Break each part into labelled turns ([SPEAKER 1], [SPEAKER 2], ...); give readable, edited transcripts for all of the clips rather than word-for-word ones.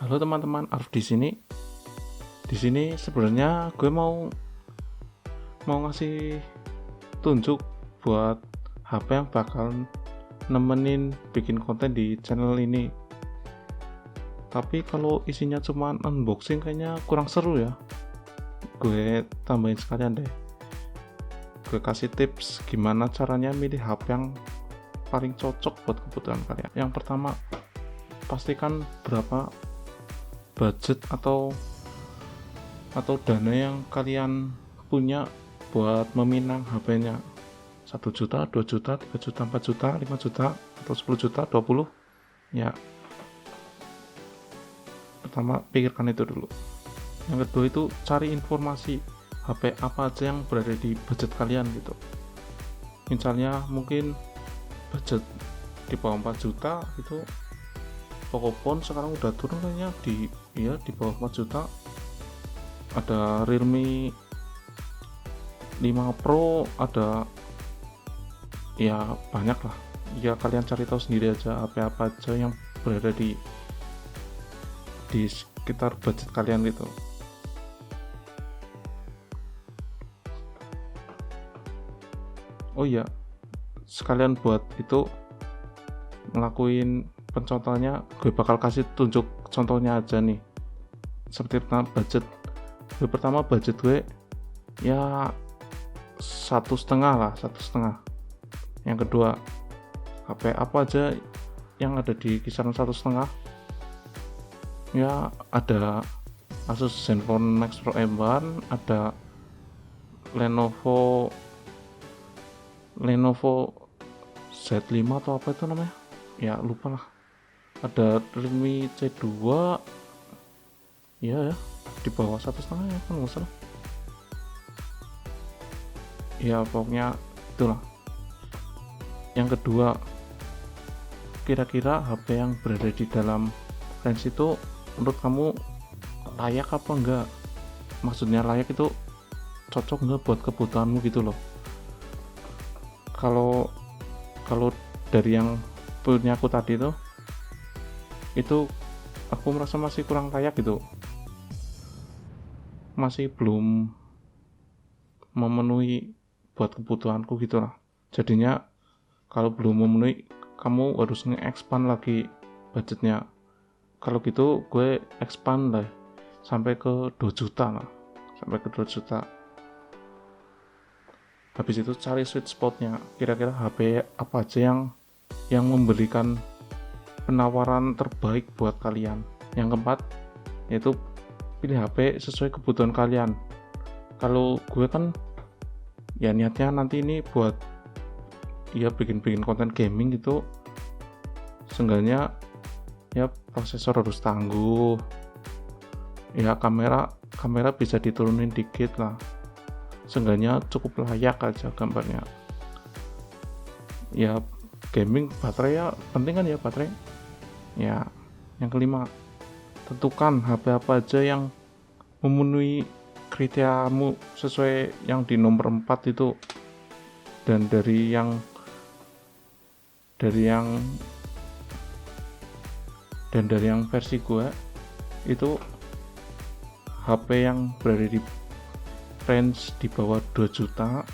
[SPEAKER 1] Halo teman-teman, Arif di sini. Di sini sebenarnya gue mau ngasih tunjuk buat HP yang bakal nemenin bikin konten di channel ini. Tapi kalau isinya cuma unboxing kayaknya kurang seru ya. Gue tambahin sekalian deh. Gue kasih tips gimana caranya milih HP yang paling cocok buat kebutuhan kalian. Yang pertama, pastikan berapa budget atau dana yang kalian punya buat meminang HP-nya. 1 juta, 2 juta, 3 juta, 4 juta, 5 juta, atau 10 juta, 20. Ya, pertama pikirkan itu dulu. Yang kedua itu cari informasi HP apa aja yang berada di budget kalian gitu. Misalnya mungkin budget di bawah 4 juta itu Pocophone sekarang udah turun kayaknya di bawah 4 juta. Ada Realme 5 Pro, ada ya banyak lah. Ya kalian cari tahu sendiri aja apa aja yang berada di sekitar budget kalian gitu. Oh iya, sekalian buat itu ngelakuin pencontohnya, gue bakal kasih tunjuk contohnya aja nih. Seperti pertama budget gue ya 1,5 lah, 1,5. Yang kedua, HP apa aja yang ada di kisaran 1,5? Ya ada Asus Zenfone Max Pro M1, ada Lenovo Z5 atau apa itu namanya, ya lupa lah. Ada Realme C2, ya di bawah 1,5 ya kan nggak salah. Ya pokoknya itulah. Yang kedua, kira-kira HP yang berada di dalam range itu menurut kamu layak apa enggak? Maksudnya layak itu cocok enggak buat kebutuhanmu gitu loh. Kalau dari yang punya aku tadi itu aku merasa masih kurang layak gitu, masih belum memenuhi buat kebutuhanku gitu lah. Jadinya kalau belum memenuhi, kamu harus nge-expand lagi budgetnya. Kalau gitu gue expand lah sampai ke 2 juta lah, sampai ke 2 juta. Habis itu cari sweet spotnya, kira-kira HP apa aja yang memberikan penawaran terbaik buat kalian. Yang keempat, yaitu pilih HP sesuai kebutuhan kalian. Kalau gue kan ya niatnya nanti ini buat ya bikin konten gaming gitu. Seenggaknya ya prosesor harus tangguh, ya kamera bisa diturunin dikit lah, seenggaknya cukup layak aja gambarnya. Ya gaming baterai ya penting kan ya, baterai ya. Yang kelima, tentukan HP apa aja yang memenuhi kriteriamu sesuai yang di nomor 4 itu. Dan dari yang versi gue itu HP yang berada di range di bawah 2 juta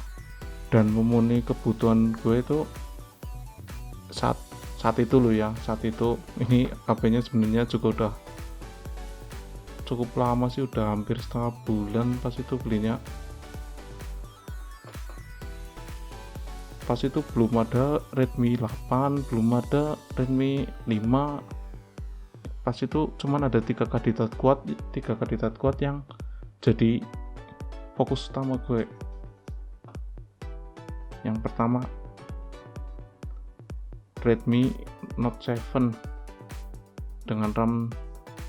[SPEAKER 1] dan memenuhi kebutuhan gue itu saat itu loh ya. Saat itu ini HP-nya sebenarnya juga udah cukup lama sih, udah hampir setengah bulan pas itu belinya. Pas itu belum ada Redmi 8, belum ada Redmi 5. Pas itu cuman ada 3 kandidat kuat yang jadi fokus utama gue. Yang pertama Redmi Note 7 dengan RAM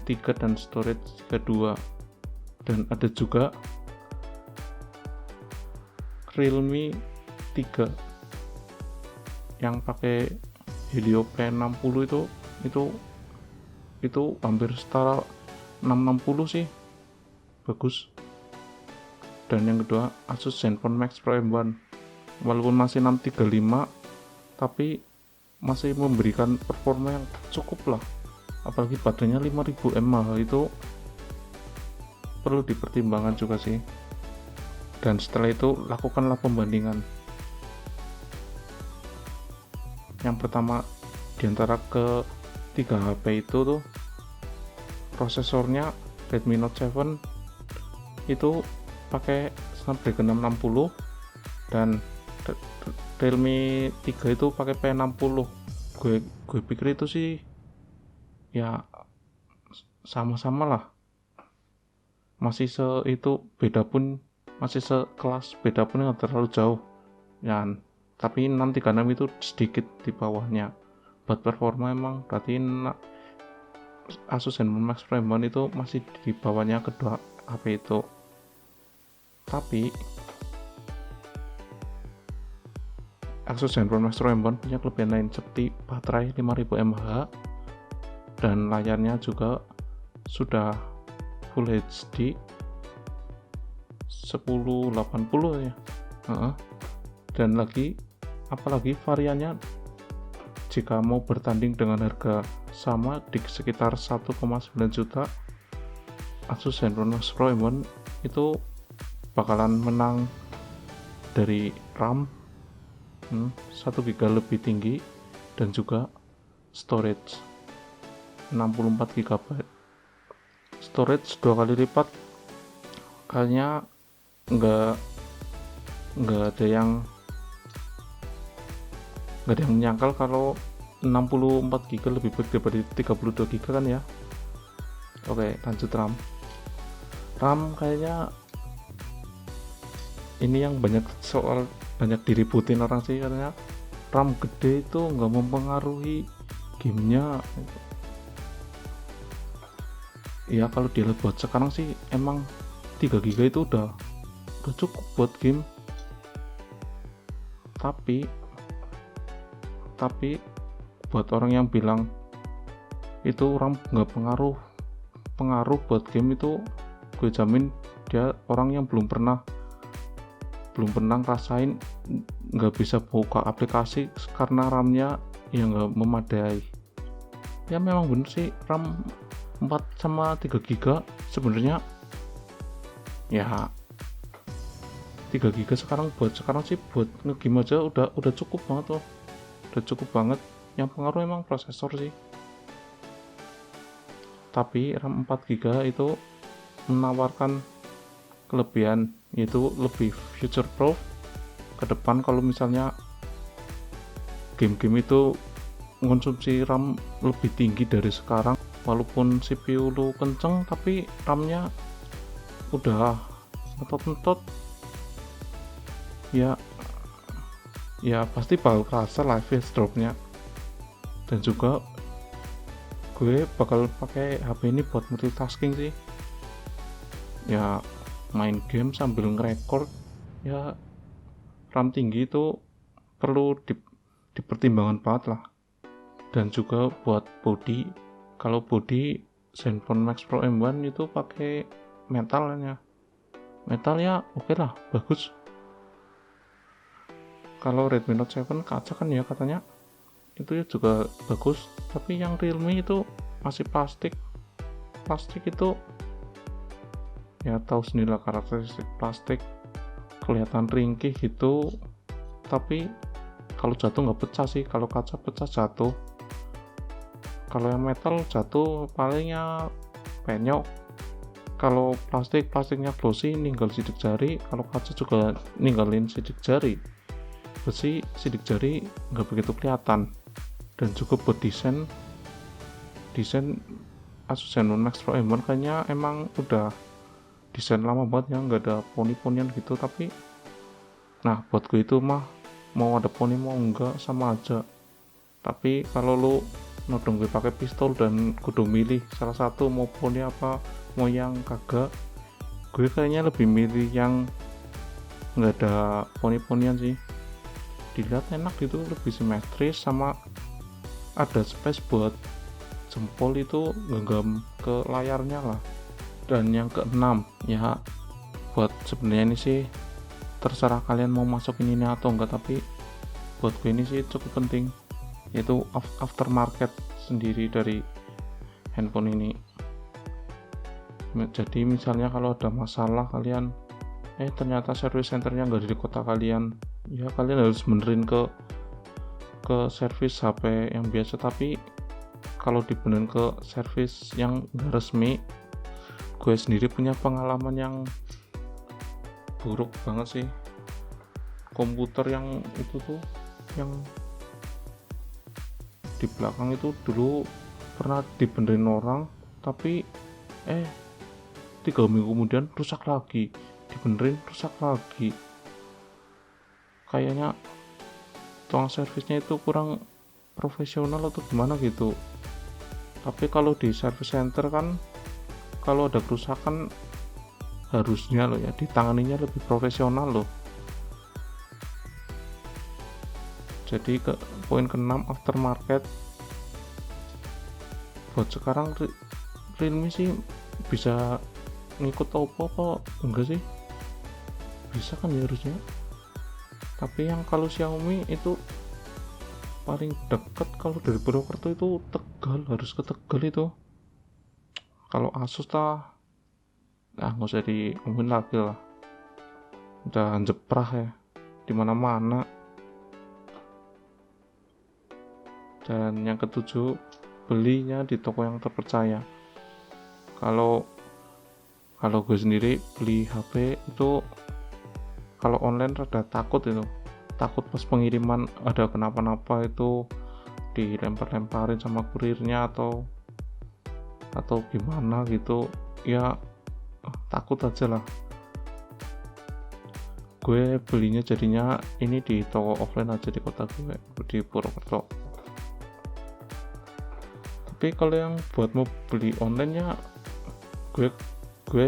[SPEAKER 1] 3 dan storage 32. Dan ada juga Realme 3 yang pakai Helio P60 itu hampir setara 660 sih, bagus. Dan yang kedua Asus Zenfone Max Pro M1, walaupun masih 635 tapi masih memberikan performa yang cukup lah. apalagi baterainya 5000 mAh, itu perlu dipertimbangkan juga sih. Dan setelah itu lakukanlah pembandingan. Yang pertama, diantara ke 3 HP itu tuh prosesornya Redmi Note 7 itu pakai Snapdragon 660 dan Realme 3 itu pakai P60. Gue pikir itu sih ya sama-sama lah, masih itu beda pun masih sekelas, beda pun nggak terlalu jauh ya. Tapi 636 itu sedikit di bawahnya. Buat performa emang berarti Asus ZenFone Max Pro M1 itu masih di bawahnya kedua HP itu. Tapi Asus ZenFone Max Pro M1 punya kelebihan lain seperti baterai 5000 mAh dan layarnya juga sudah Full HD 1080 ya. Dan apalagi variannya jika mau bertanding dengan harga sama di sekitar 1,9 juta, Asus ZenFone Max Pro M1 itu bakalan menang dari RAM 1 GB lebih tinggi dan juga storage 64 GB. Storage 2 kali lipat, kayaknya nggak ada yang menyangkal kalau 64 GB lebih baik daripada 32 GB kan ya. Oke, lanjut RAM kayaknya ini yang banyak diributin orang sih, karena RAM gede itu nggak mempengaruhi gamenya ya. Kalau dilihat buat sekarang sih emang 3 GB itu udah cukup buat game. Tapi buat orang yang bilang itu RAM nggak pengaruh buat game, itu gue jamin dia orang yang belum pernah rasain nggak bisa buka aplikasi karena RAM-nya yang nggak memadai. Ya memang bener sih, RAM 4 sama 3 GB sebenarnya ya 3 GB sekarang sih buat ngegame aja udah cukup banget loh. Udah cukup banget. Yang pengaruh emang prosesor sih. Tapi RAM 4 GB itu menawarkan kelebihan, yaitu lebih future proof ke depan. Kalau misalnya game-game itu mengonsumsi RAM lebih tinggi dari sekarang, walaupun CPU lu kenceng tapi RAM-nya udah ngetot ya pasti bakal kerasa lah FPS drop-nya. Dan juga gue bakal pakai HP ini buat multitasking sih ya, main game sambil ngerekord ya. RAM tinggi itu perlu dipertimbangkan banget lah. Dan juga buat body, kalau body ZenFone Max Pro M1 itu pakai metal ya, oke lah, bagus. Kalau Redmi Note 7 kaca kan ya katanya, itu ya juga bagus. Tapi yang Realme itu masih plastik itu ya, tahu sendirilah karakteristik plastik, kelihatan ringkih gitu. Tapi kalau jatuh nggak pecah sih, kalau kaca pecah jatuh. Kalau yang metal jatuh palingnya penyok. Kalau plastiknya glossy ninggal sidik jari, kalau kaca juga ninggalin sidik jari. Besi sidik jari nggak begitu kelihatan. Dan juga buat desain Asus ZenFone Max Pro M1 kayaknya emang udah desain lama banget ya, nggak ada poni-ponian gitu. Tapi nah buat gue itu mah mau ada poni mau enggak sama aja. Tapi kalau lu nodong gue pakai pistol dan kudu milih salah satu, mau poni apa mau yang kagak, gue kayaknya lebih milih yang nggak ada poni-ponian sih. Dilihat enak gitu, lebih simetris, sama ada space buat jempol itu genggam ke layarnya lah. Dan yang keenam ya, buat sebenarnya ini sih terserah kalian mau masukin ini atau enggak, tapi buat gue ini sih cukup penting, yaitu aftermarket sendiri dari handphone ini. Jadi misalnya kalau ada masalah kalian ternyata service centernya nggak di kota kalian, ya kalian harus benerin ke service HP yang biasa. Tapi kalau dibenerin ke service yang nggak resmi, gue sendiri punya pengalaman yang buruk banget sih. Komputer yang itu tuh, yang di belakang itu dulu pernah dibenerin orang, tapi 3 minggu kemudian rusak lagi, dibenerin rusak lagi. Kayaknya tukang servisnya itu kurang profesional atau gimana gitu. Tapi kalau di service center kan, kalau ada kerusakan harusnya loh ya ditanganinya lebih profesional loh. Jadi ke poin ke-6, aftermarket. Buat sekarang Realme sih bisa ngikut Oppo apa enggak sih? Bisa kan ya harusnya. Tapi yang kalau Xiaomi itu paling dekat kalau dari Purwokerto itu Tegal, harus ke Tegal itu. Kalau Asus nggak usah diomongin lagi lah, udah jeprah ya di mana-mana. Dan yang ke-7, belinya di toko yang terpercaya. Kalau gue sendiri beli HP itu kalau online rada takut pas pengiriman ada kenapa-napa itu dilempar-lemparin sama kurirnya atau gimana gitu ya, takut aja lah. Gue belinya jadinya ini di toko offline aja di kota gue, di Purwokerto. Tapi kalau yang buat mau beli online ya gue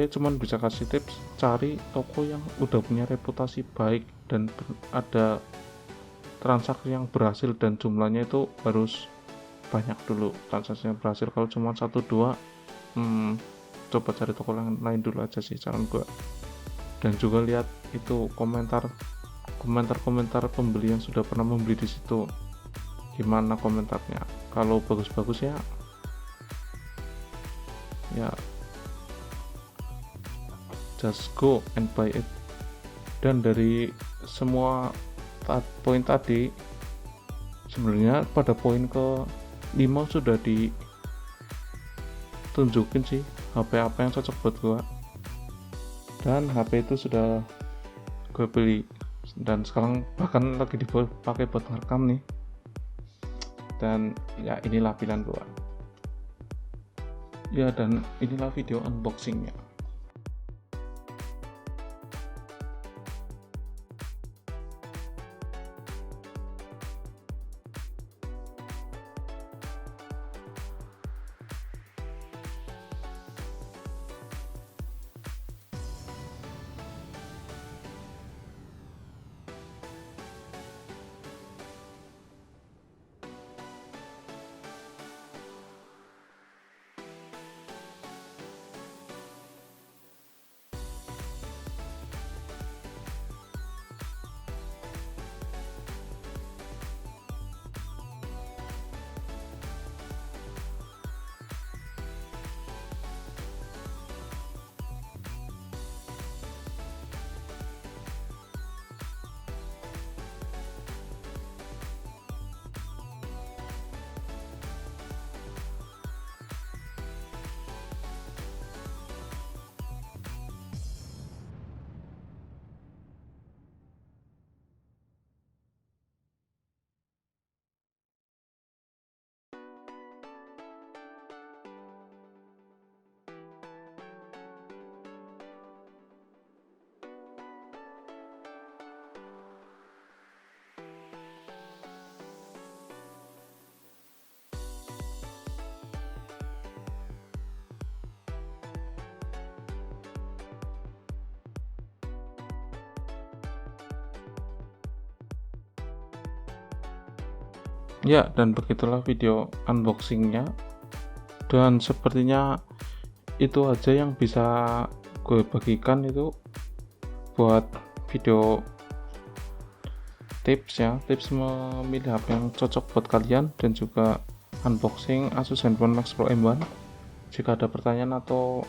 [SPEAKER 1] cuman bisa kasih tips, cari toko yang udah punya reputasi baik dan ada transaksi yang berhasil, dan jumlahnya itu harus banyak dulu transaksi yang berhasil. Kalau cuma 1-2 coba cari toko lain dulu aja sih saran gue. Dan juga lihat itu komentar pembeli yang sudah pernah membeli di situ, gimana komentarnya. Kalau bagus-bagus ya just go and buy it. Dan dari semua poin tadi sebenarnya pada poin ke-5 sudah ditunjukin sih HP apa yang cocok buat gua, dan HP itu sudah gue beli dan sekarang bahkan lagi dipakai buat ngerekam nih. Dan ya inilah pilihan gua ya, dan inilah video unboxingnya. Ya, dan begitulah video unboxingnya. Dan sepertinya itu aja yang bisa gue bagikan itu buat video tips memilih HP yang cocok buat kalian, dan juga unboxing Asus ZenFone Max Pro M1. Jika ada pertanyaan atau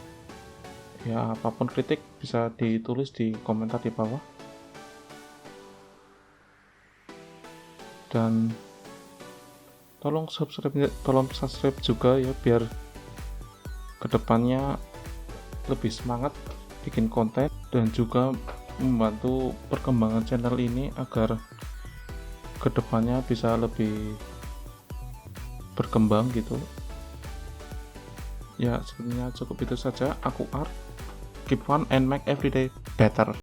[SPEAKER 1] ya apapun kritik bisa ditulis di komentar di bawah. Dan tolong subscribe juga ya, biar kedepannya lebih semangat bikin konten dan juga membantu perkembangan channel ini agar kedepannya bisa lebih berkembang gitu. Ya sebenarnya cukup itu saja. Aku Art, keep fun and make everyday better.